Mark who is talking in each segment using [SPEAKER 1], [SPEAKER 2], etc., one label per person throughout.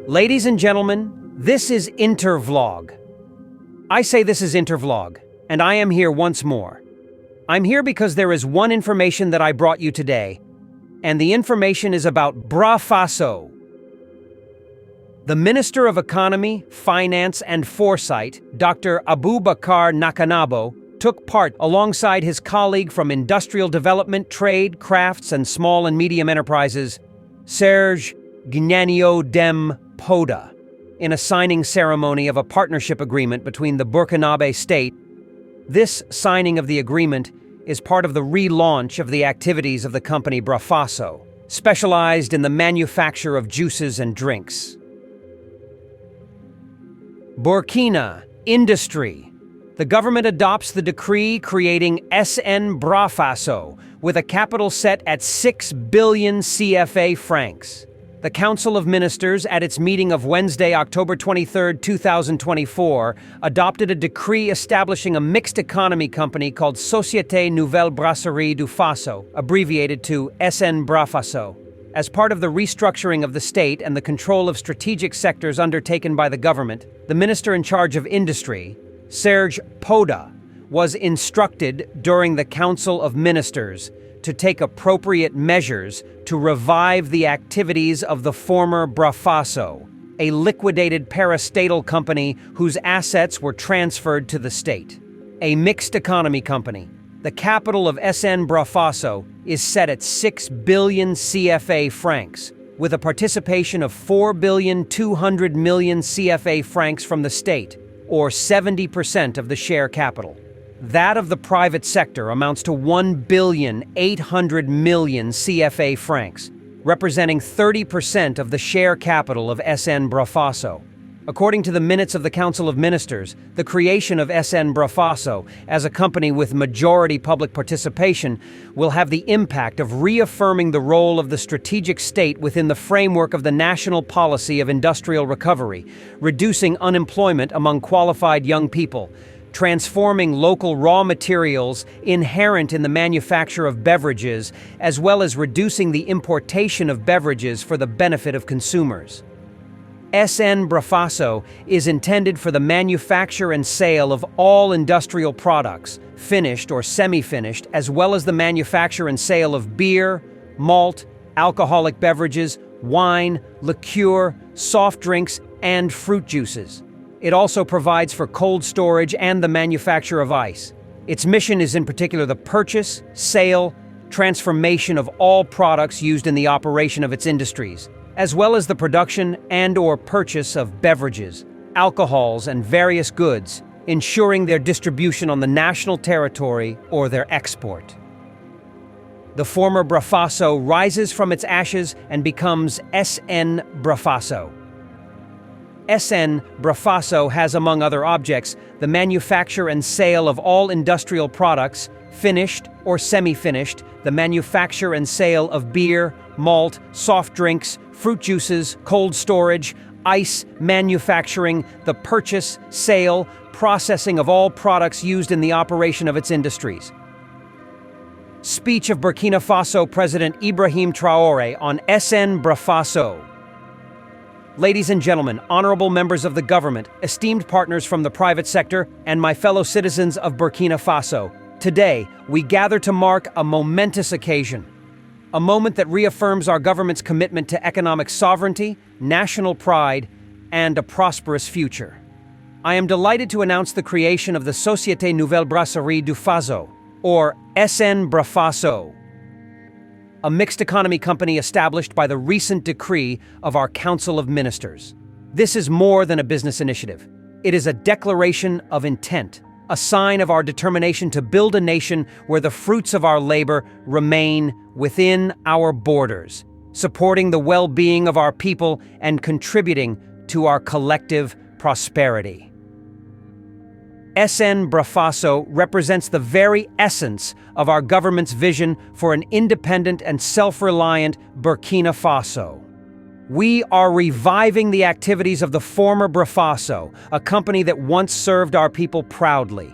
[SPEAKER 1] Ladies and gentlemen, this is Intervlog. I say this is Intervlog, and I am here once more. I'm here because there is one information that I brought you today, and the information is about SN-BRAFASO. The Minister of Economy, Finance, and Foresight, Dr. Abubakar Nakanabo, took part alongside his colleague from Industrial Development, Trade, Crafts, and Small and Medium Enterprises, Serge Gnanio Dem Poda, in a signing ceremony of a partnership agreement between the Burkina Faso state. This signing of the agreement is part of the relaunch of the activities of the company BRAFASO, specialized in the manufacture of juices and drinks. Burkina Industry. The government adopts the decree creating SN-BRAFASO with a capital set at 6 billion CFA francs. The Council of Ministers, at its meeting of Wednesday, October 23, 2024, adopted a decree establishing a mixed economy company called Société Nouvelle Brasserie du Faso, abbreviated to SN-BRAFASO. As part of the restructuring of the state and the control of strategic sectors undertaken by the government, the minister in charge of industry, Serge Poda, was instructed during the Council of Ministers to take appropriate measures to revive the activities of the former BRAFASO, a liquidated parastatal company whose assets were transferred to the state. A mixed economy company. The capital of SN-BRAFASO is set at 6 billion CFA francs, with a participation of 4,200 million CFA francs from the state, or 70% of the share capital. That of the private sector amounts to 1,800 million CFA francs, representing 30% of the share capital of SN-BRAFASO. According to the minutes of the Council of Ministers, the creation of SN-BRAFASO as a company with majority public participation will have the impact of reaffirming the role of the strategic state within the framework of the national policy of industrial recovery, reducing unemployment among qualified young people, transforming local raw materials inherent in the manufacture of beverages, as well as reducing the importation of beverages for the benefit of consumers. SN-BRAFASO is intended for the manufacture and sale of all industrial products, finished or semi-finished, as well as the manufacture and sale of beer, malt, alcoholic beverages, wine, liqueur, soft drinks, and fruit juices. It also provides for cold storage and the manufacture of ice. Its mission is in particular the purchase, sale, transformation of all products used in the operation of its industries, as well as the production and/or purchase of beverages, alcohols, and various goods, ensuring their distribution on the national territory or their export. The former BRAFASO rises from its ashes and becomes SN-BRAFASO. SN-BRAFASO has, among other objects, the manufacture and sale of all industrial products, finished or semi-finished, the manufacture and sale of beer, malt, soft drinks, fruit juices, cold storage, ice manufacturing, the purchase, sale, processing of all products used in the operation of its industries. Speech of Burkina Faso President Ibrahim Traore on SN-BRAFASO. Ladies and gentlemen, honorable members of the government, esteemed partners from the private sector, and my fellow citizens of Burkina Faso, today we gather to mark a momentous occasion. A moment that reaffirms our government's commitment to economic sovereignty, national pride, and a prosperous future. I am delighted to announce the creation of the Société Nouvelle Brasserie du Faso, or SN-BRAFASO, a mixed economy company established by the recent decree of our Council of Ministers. This is more than a business initiative. It is a declaration of intent, a sign of our determination to build a nation where the fruits of our labor remain within our borders, supporting the well-being of our people and contributing to our collective prosperity. SN-BRAFASO represents the very essence of our government's vision for an independent and self-reliant Burkina Faso. We are reviving the activities of the former BRAFASO, a company that once served our people proudly.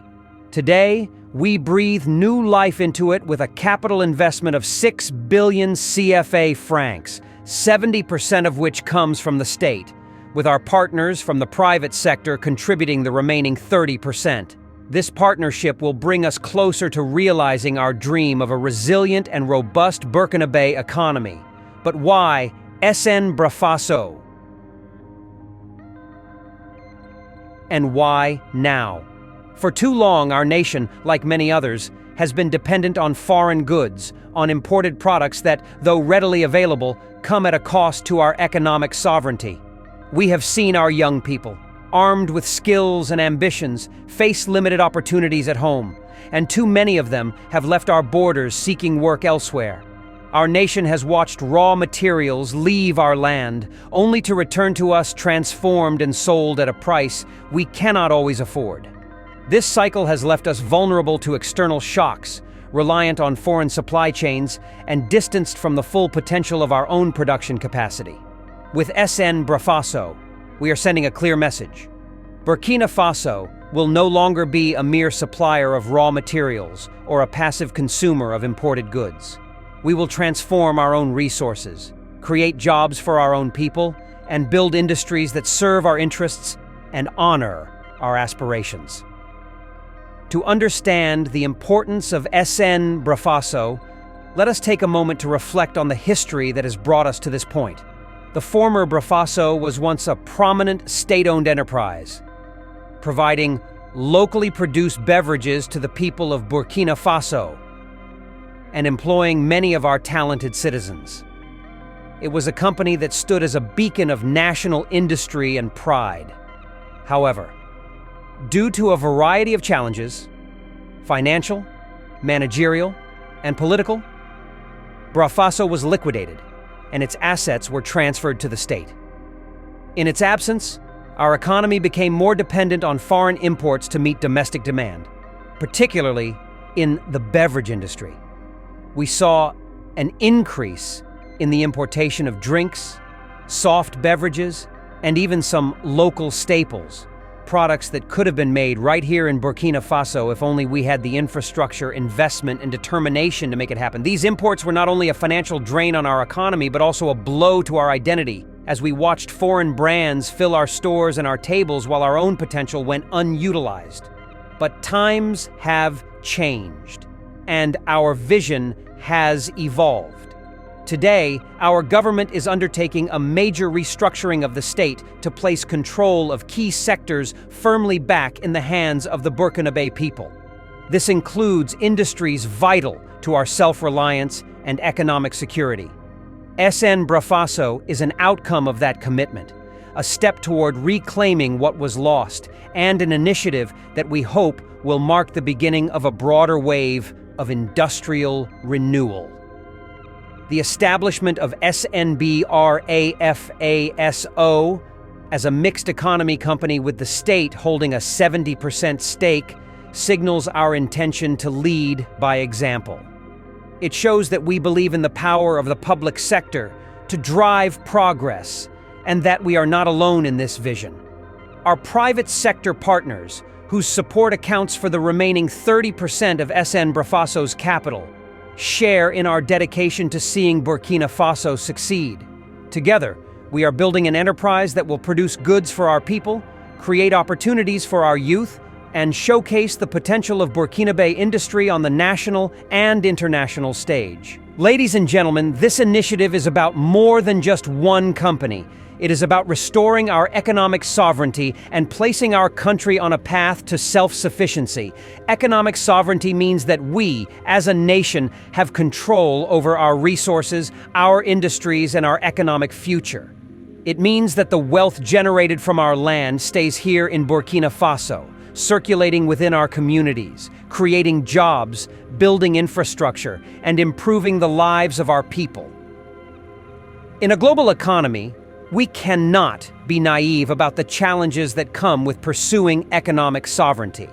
[SPEAKER 1] Today, we breathe new life into it with a capital investment of 6 billion CFA francs, 70% of which comes from the state, with our partners from the private sector contributing the remaining 30%. This partnership will bring us closer to realizing our dream of a resilient and robust Burkina Faso economy. But why SN-BRAFASO? And why now? For too long, our nation, like many others, has been dependent on foreign goods, on imported products that, though readily available, come at a cost to our economic sovereignty. We have seen our young people, armed with skills and ambitions, face limited opportunities at home, and too many of them have left our borders seeking work elsewhere. Our nation has watched raw materials leave our land, only to return to us transformed and sold at a price we cannot always afford. This cycle has left us vulnerable to external shocks, reliant on foreign supply chains, and distanced from the full potential of our own production capacity. With SN-BRAFASO, we are sending a clear message. Burkina Faso will no longer be a mere supplier of raw materials or a passive consumer of imported goods. We will transform our own resources, create jobs for our own people, and build industries that serve our interests and honor our aspirations. To understand the importance of SN-BRAFASO, let us take a moment to reflect on the history that has brought us to this point. The former BRAFASO was once a prominent state-owned enterprise, providing locally produced beverages to the people of Burkina Faso and employing many of our talented citizens. It was a company that stood as a beacon of national industry and pride. However, due to a variety of challenges, financial, managerial, and political, BRAFASO was liquidated, and its assets were transferred to the state. In its absence, our economy became more dependent on foreign imports to meet domestic demand, particularly in the beverage industry. We saw an increase in the importation of drinks, soft beverages, and even some local staples, products that could have been made right here in Burkina Faso if only we had the infrastructure, investment, and determination to make it happen. These imports were not only a financial drain on our economy, but also a blow to our identity, as we watched foreign brands fill our stores and our tables while our own potential went unutilized. But times have changed, and our vision has evolved. Today, our government is undertaking a major restructuring of the state to place control of key sectors firmly back in the hands of the Burkina Faso people. This includes industries vital to our self-reliance and economic security. SN-BRAFASO is an outcome of that commitment, a step toward reclaiming what was lost, and an initiative that we hope will mark the beginning of a broader wave of industrial renewal. The establishment of SN-BRAFASO as a mixed economy company with the state holding a 70% stake signals our intention to lead by example. It shows that we believe in the power of the public sector to drive progress and that we are not alone in this vision. Our private sector partners, whose support accounts for the remaining 30% of SN-BRAFASO's capital, share in our dedication to seeing Burkina Faso succeed. Together, we are building an enterprise that will produce goods for our people, create opportunities for our youth, and showcase the potential of Burkina Faso industry on the national and international stage. Ladies and gentlemen, this initiative is about more than just one company. It is about restoring our economic sovereignty and placing our country on a path to self-sufficiency. Economic sovereignty means that we, as a nation, have control over our resources, our industries, and our economic future. It means that the wealth generated from our land stays here in Burkina Faso, circulating within our communities, creating jobs, building infrastructure, and improving the lives of our people. In a global economy, we cannot be naive about the challenges that come with pursuing economic sovereignty.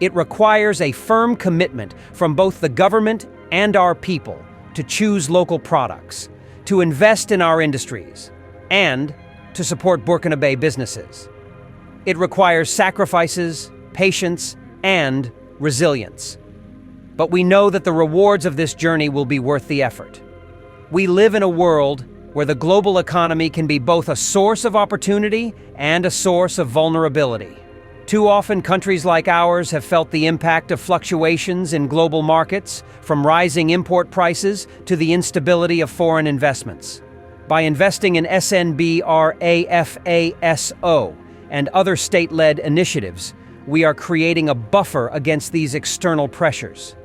[SPEAKER 1] It requires a firm commitment from both the government and our people to choose local products, to invest in our industries, and to support Burkina Faso businesses. It requires sacrifices, patience, and resilience. But we know that the rewards of this journey will be worth the effort. We live in a world where the global economy can be both a source of opportunity and a source of vulnerability. Too often, countries like ours have felt the impact of fluctuations in global markets, from rising import prices to the instability of foreign investments. By investing in SN-BRAFASO and other state-led initiatives, we are creating a buffer against these external pressures.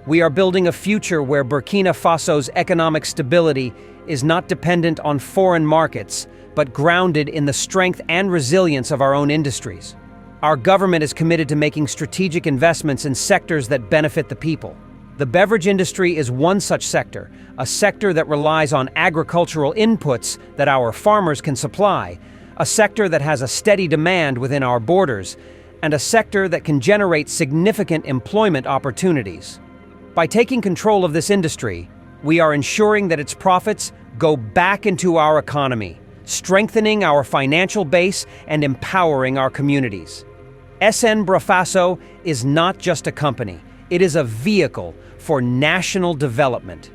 [SPEAKER 1] We are building a future where Burkina Faso's economic stability is not dependent on foreign markets, but grounded in the strength and resilience of our own industries. Our government is committed to making strategic investments in sectors that benefit the people. The beverage industry is one such sector, a sector that relies on agricultural inputs that our farmers can supply, a sector that has a steady demand within our borders, and a sector that can generate significant employment opportunities. By taking control of this industry, we are ensuring that its profits go back into our economy, strengthening our financial base and empowering our communities. SN-BRAFASO is not just a company, it is a vehicle for national development.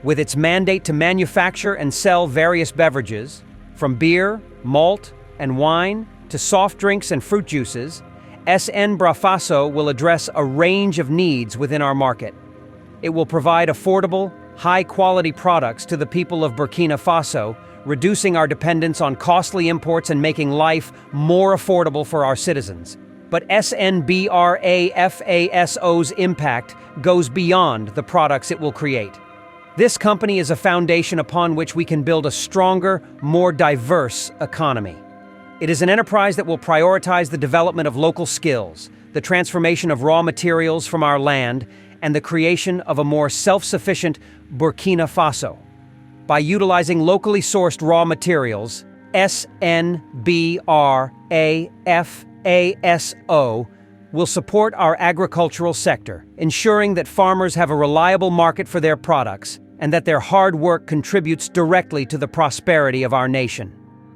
[SPEAKER 1] With its mandate to manufacture and sell various beverages, from beer, malt, and wine to soft drinks and fruit juices, SN-BRAFASO will address a range of needs within our market. It will provide affordable, high-quality products to the people of Burkina Faso, reducing our dependence on costly imports and making life more affordable for our citizens. But SN-BRAFASO's impact goes beyond the products it will create. This company is a foundation upon which we can build a stronger, more diverse economy. It is an enterprise that will prioritize the development of local skills, the transformation of raw materials from our land, and the creation of a more self-sufficient Burkina Faso. By utilizing locally sourced raw materials, SN-BRAFASO will support our agricultural sector, ensuring that farmers have a reliable market for their products and that their hard work contributes directly to the prosperity of our nation.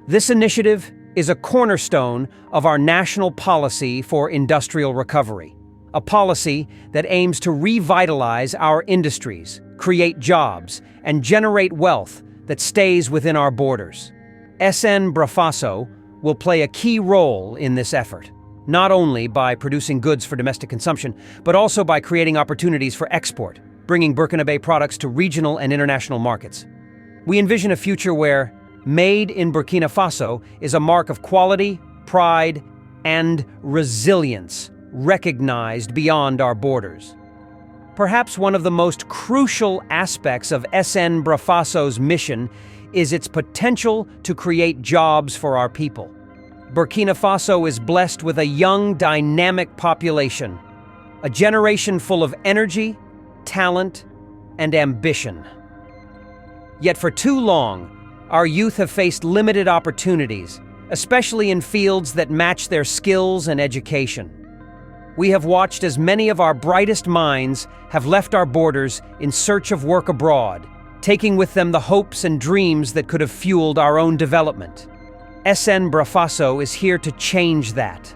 [SPEAKER 1] This initiative is a cornerstone of our national policy for industrial recovery, a policy that aims to revitalize our industries, create jobs, and generate wealth that stays within our borders. SN-BRAFASO will play a key role in this effort, not only by producing goods for domestic consumption, but also by creating opportunities for export, bringing Burkina products to regional and international markets. We envision a future where Made in Burkina Faso is a mark of quality, pride, and resilience recognized beyond our borders. Perhaps one of the most crucial aspects of SN-BRAFASO's mission is its potential to create jobs for our people. Burkina Faso is blessed with a young, dynamic population, a generation full of energy, talent, and ambition. Yet for too long, our youth have faced limited opportunities, especially in fields that match their skills and education. We have watched as many of our brightest minds have left our borders in search of work abroad, taking with them the hopes and dreams that could have fueled our own development. SN-BRAFASO is here to change that.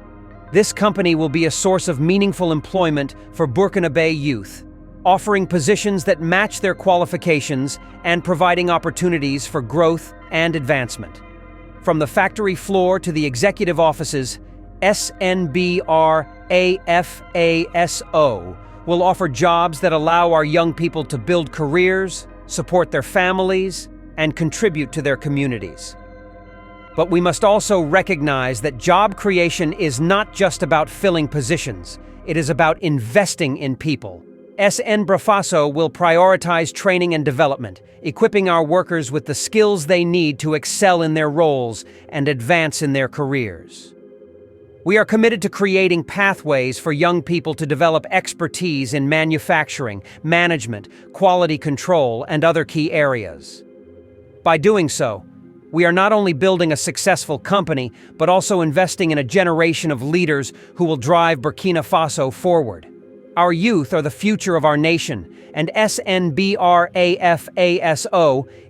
[SPEAKER 1] This company will be a source of meaningful employment for Burkina youth, offering positions that match their qualifications and providing opportunities for growth and advancement. From the factory floor to the executive offices, SN-BRAFASO will offer jobs that allow our young people to build careers, support their families, and contribute to their communities. But we must also recognize that job creation is not just about filling positions, it is about investing in people. SN-BRAFASO will prioritize training and development, equipping our workers with the skills they need to excel in their roles and advance in their careers. We are committed to creating pathways for young people to develop expertise in manufacturing, management, quality control, and other key areas. By doing so, we are not only building a successful company, but also investing in a generation of leaders who will drive Burkina Faso forward. Our youth are the future of our nation, and SN-BRAFASO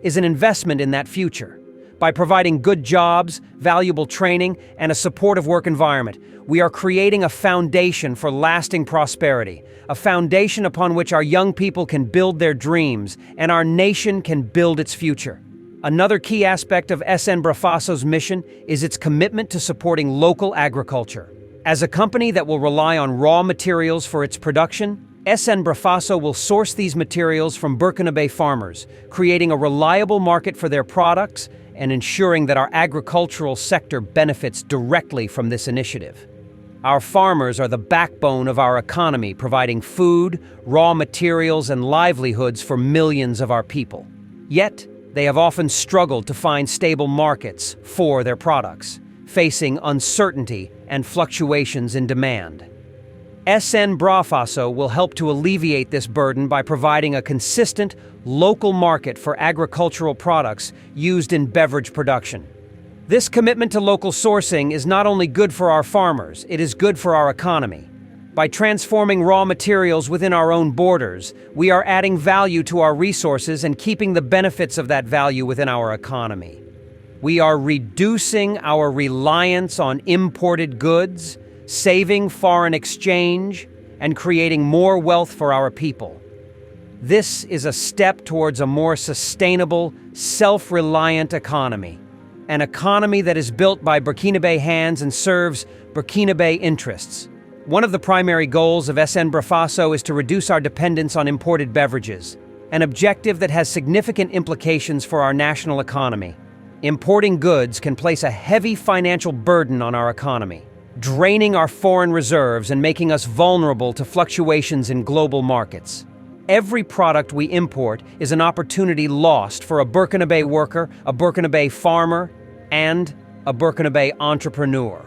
[SPEAKER 1] is an investment in that future. By providing good jobs, valuable training, and a supportive work environment, we are creating a foundation for lasting prosperity, a foundation upon which our young people can build their dreams and our nation can build its future. Another key aspect of SN-BRAFASO's mission is its commitment to supporting local agriculture. As a company that will rely on raw materials for its production, SN-BRAFASO will source these materials from Burkina farmers, creating a reliable market for their products and ensuring that our agricultural sector benefits directly from this initiative. Our farmers are the backbone of our economy, providing food, raw materials, and livelihoods for millions of our people. Yet, they have often struggled to find stable markets for their products, facing uncertainty and fluctuations in demand. SN-BRAFASO will help to alleviate this burden by providing a consistent, local market for agricultural products used in beverage production. This commitment to local sourcing is not only good for our farmers, it is good for our economy. By transforming raw materials within our own borders, we are adding value to our resources and keeping the benefits of that value within our economy. We are reducing our reliance on imported goods, saving foreign exchange, and creating more wealth for our people. This is a step towards a more sustainable, self-reliant economy. An economy that is built by Burkina hands and serves Burkina interests. One of the primary goals of SN-BRAFASO is to reduce our dependence on imported beverages, an objective that has significant implications for our national economy. Importing goods can place a heavy financial burden on our economy, draining our foreign reserves and making us vulnerable to fluctuations in global markets. Every product we import is an opportunity lost for a Burkina worker, a Burkina farmer, and a Burkina entrepreneur.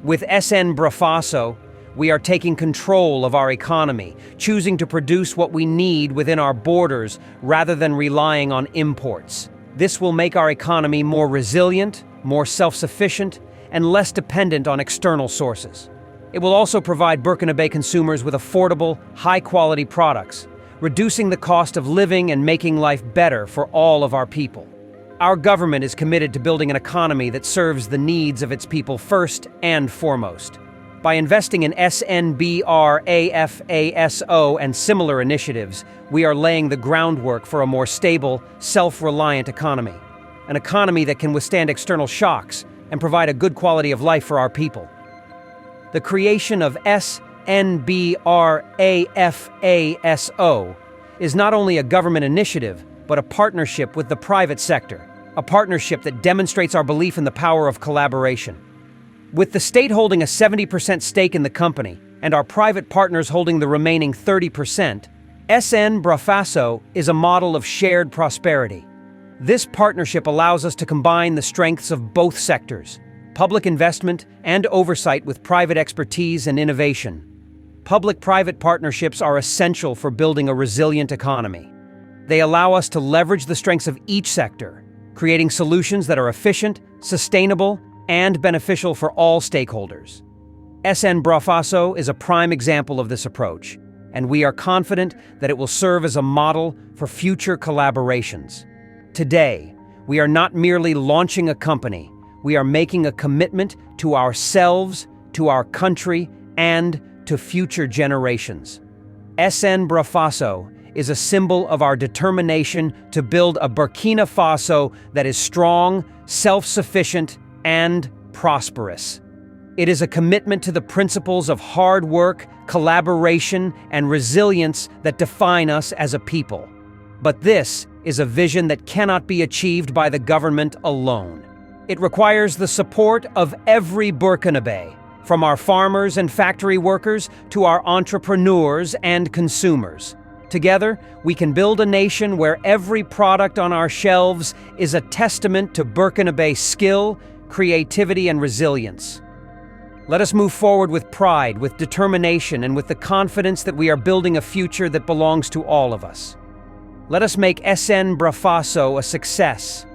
[SPEAKER 1] With SN-BRAFASO, we are taking control of our economy, choosing to produce what we need within our borders rather than relying on imports. This will make our economy more resilient, more self-sufficient, and less dependent on external sources. It will also provide Burkina consumers with affordable, high-quality products, reducing the cost of living and making life better for all of our people. Our government is committed to building an economy that serves the needs of its people first and foremost. By investing in SN-BRAFASO and similar initiatives, we are laying the groundwork for a more stable, self-reliant economy. An economy that can withstand external shocks and provide a good quality of life for our people. The creation of SN-BRAFASO is not only a government initiative, but a partnership with the private sector, a partnership that demonstrates our belief in the power of collaboration. With the state holding a 70% stake in the company and our private partners holding the remaining 30%, SN-BRAFASO is a model of shared prosperity. This partnership allows us to combine the strengths of both sectors, public investment and oversight with private expertise and innovation. Public-private partnerships are essential for building a resilient economy. They allow us to leverage the strengths of each sector, creating solutions that are efficient, sustainable, and beneficial for all stakeholders. SN-BRAFASO is a prime example of this approach, and we are confident that it will serve as a model for future collaborations. Today, we are not merely launching a company, we are making a commitment to ourselves, to our country, and to future generations. SN-BRAFASO is a symbol of our determination to build a Burkina Faso that is strong, self-sufficient, and prosperous. It is a commitment to the principles of hard work, collaboration, and resilience that define us as a people. But this is a vision that cannot be achieved by the government alone. It requires the support of every Burkinabe, from our farmers and factory workers to our entrepreneurs and consumers. Together, we can build a nation where every product on our shelves is a testament to Burkinabe's skill, creativity, and resilience. Let us move forward with pride, with determination, and with the confidence that we are building a future that belongs to all of us. Let us make SN-BRAFASO a success,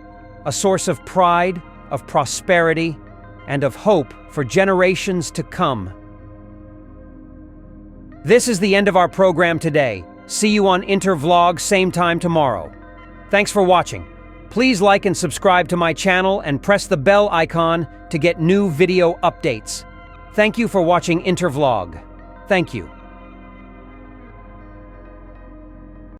[SPEAKER 1] a source of pride, of prosperity, and of hope for generations to come. This is the end of our program today. See you on Intervlog same time tomorrow. Thanks for watching. Please like and subscribe to my channel and press the bell icon to get new video updates. Thank you for watching Intervlog. Thank you.